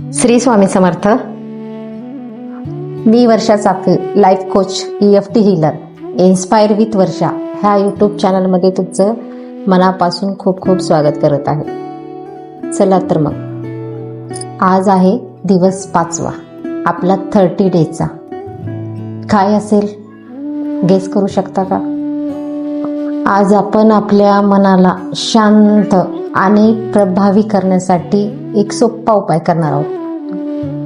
श्री स्वामी समर्थ. मी Varsha Chakal, life coach, EFT healer, inspire with Varsha ह्या YouTube चॅनलमध्ये तुमचं मनापासून खूप खूप स्वागत करत आहे. चला तर मग आज आहे दिवस 5वा आपला 30 डेजचा. काय असेल गेस करू शकता का? आज आपण आपल्या मनाला शांत आणि प्रभावी करण्यासाठी एक सोपा उपाय करणार आहोत.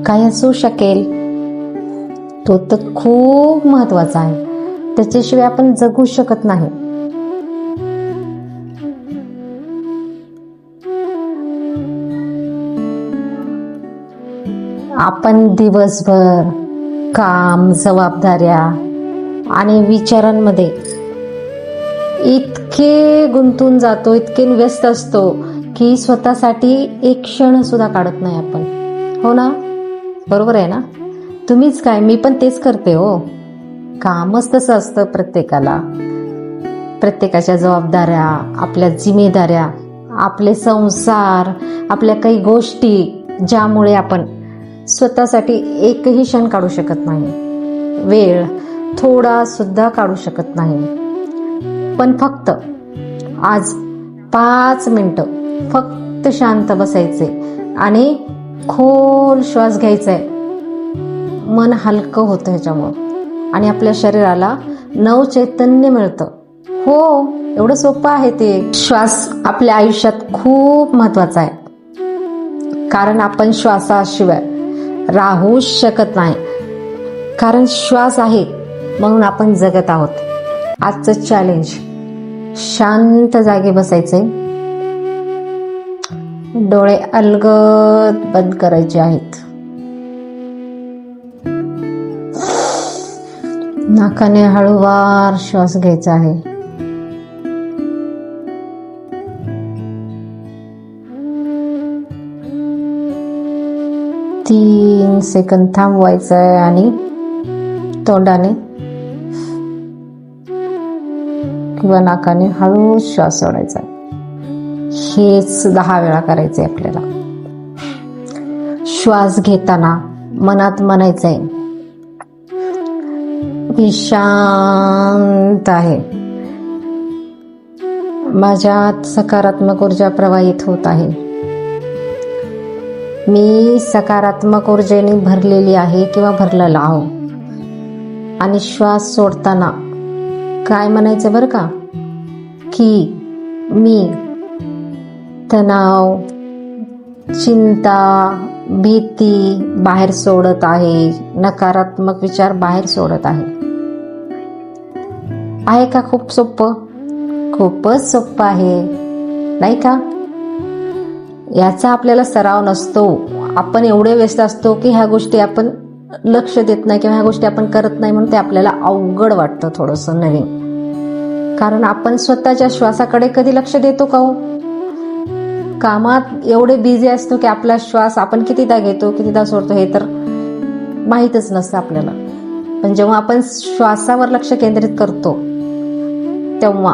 काय असू शकेल? तो तर खूप महत्वाचा आहे, त्याच्याशिवाय आपण जगू शकत नाही. आपण दिवसभर काम, जबाबदाऱ्या आणि विचारांमध्ये इतके गुंतून जातो, इतके व्यस्त असतो की स्वतःसाठी एक क्षण सुद्धा काढत नाही आपण. हो ना? बरोबर आहे ना? तुम्हीच काय, मी पण तेच करते हो. कामच तसं असतं प्रत्येकाला. प्रत्येकाच्या जबाबदाऱ्या, आपल्या जिम्मेदाऱ्या, आपले संसार, आपल्या काही गोष्टी ज्यामुळे आपण स्वतःसाठी एकही क्षण काढू शकत नाही, वेळ थोडा सुद्धा काढू शकत नाही. पण फक्त आज 5 मिनिटं फक्त शांत बसायचे आणि खोल श्वास घ्यायचा आहे. मन हलकं होतं ह्याच्यामुळं आणि आपल्या शरीराला नवचैतन्य मिळतं. हो, एवढं सोपं आहे ते. श्वास आपल्या आयुष्यात खूप महत्वाचा आहे, कारण आपण श्वासाशिवाय राहू शकत नाही. कारण श्वास आहे म्हणून आपण जगत आहोत. आजचं चॅलेंज, शांत जागी बसायचे, डोळे अलगद बंद करायचे आहेत. नाकाने हळूवार श्वास घ्यायचा आहे. तीन सेकंद थांबवायचं आहे आणि तोंडाने किंवा नाकाने हळू श्वास सोडायचा. हेच 10 वेळा करायचंय आपल्याला. श्वास घेताना मनात म्हणायचंय, मी शांत आहे, माझ्यात सकारात्मक ऊर्जा प्रवाहित होत आहे, मी सकारात्मक ऊर्जेने भरलेली आहे किंवा भरलेला आहो. आणि श्वास सोडताना काय म्हणायचं बरं का, की मी तणाव, चिंता, भीती बाहेर सोडत आहे, नकारात्मक विचार बाहेर सोडत आहे. आहे का? खूप सोपं, खूपच सोपं आहे नाही का? याचा आपल्याला सराव नसतो. आपण एवढे व्यस्त असतो की ह्या गोष्टी आपण लक्ष देत नाही किंवा ह्या गोष्टी आपण करत नाही, म्हणून ते आपल्याला अवघड वाटतं थोडंसं नवीन. कारण आपण स्वतःच्या श्वासाकडे कधी लक्ष देतो का हो? कामात एवढे बिझी असतो की आपला श्वास आपण कितीदा घेतो, कितीदा सोडतो हे तर माहीतच नसतं आपल्याला. पण जेव्हा आपण श्वासावर लक्ष केंद्रित करतो तेव्हा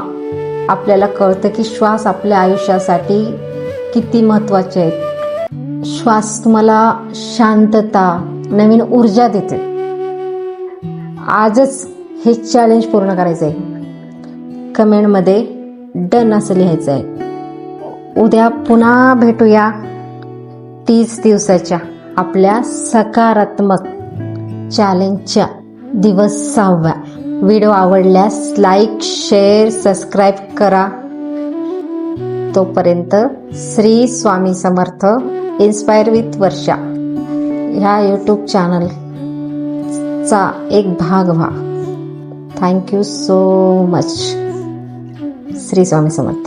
आपल्याला कळतं की श्वास आपल्या आयुष्यासाठी किती महत्वाचे आहेत. श्वास तुम्हाला शांतता, नवीन ऊर्जा देते. आजच हे चॅलेंज पूर्ण करायचं आहे. कमेंटमध्ये डन असं लिहायचं आहे. उद्या पुन्हा भेटूया 30 दिवसाच्या आपल्या सकारात्मक चॅलेंजच्या दिवस 6व्या. व्हिडिओ आवडल्यास लाईक, शेअर, सबस्क्राईब करा. तोपर्यंत श्री स्वामी समर्थ, इन्स्पायर विथ वर्षा ह्या यूट्यूब चॅनलचा एक भाग व्हा. Thank you so much. Shri Swami समर्थ.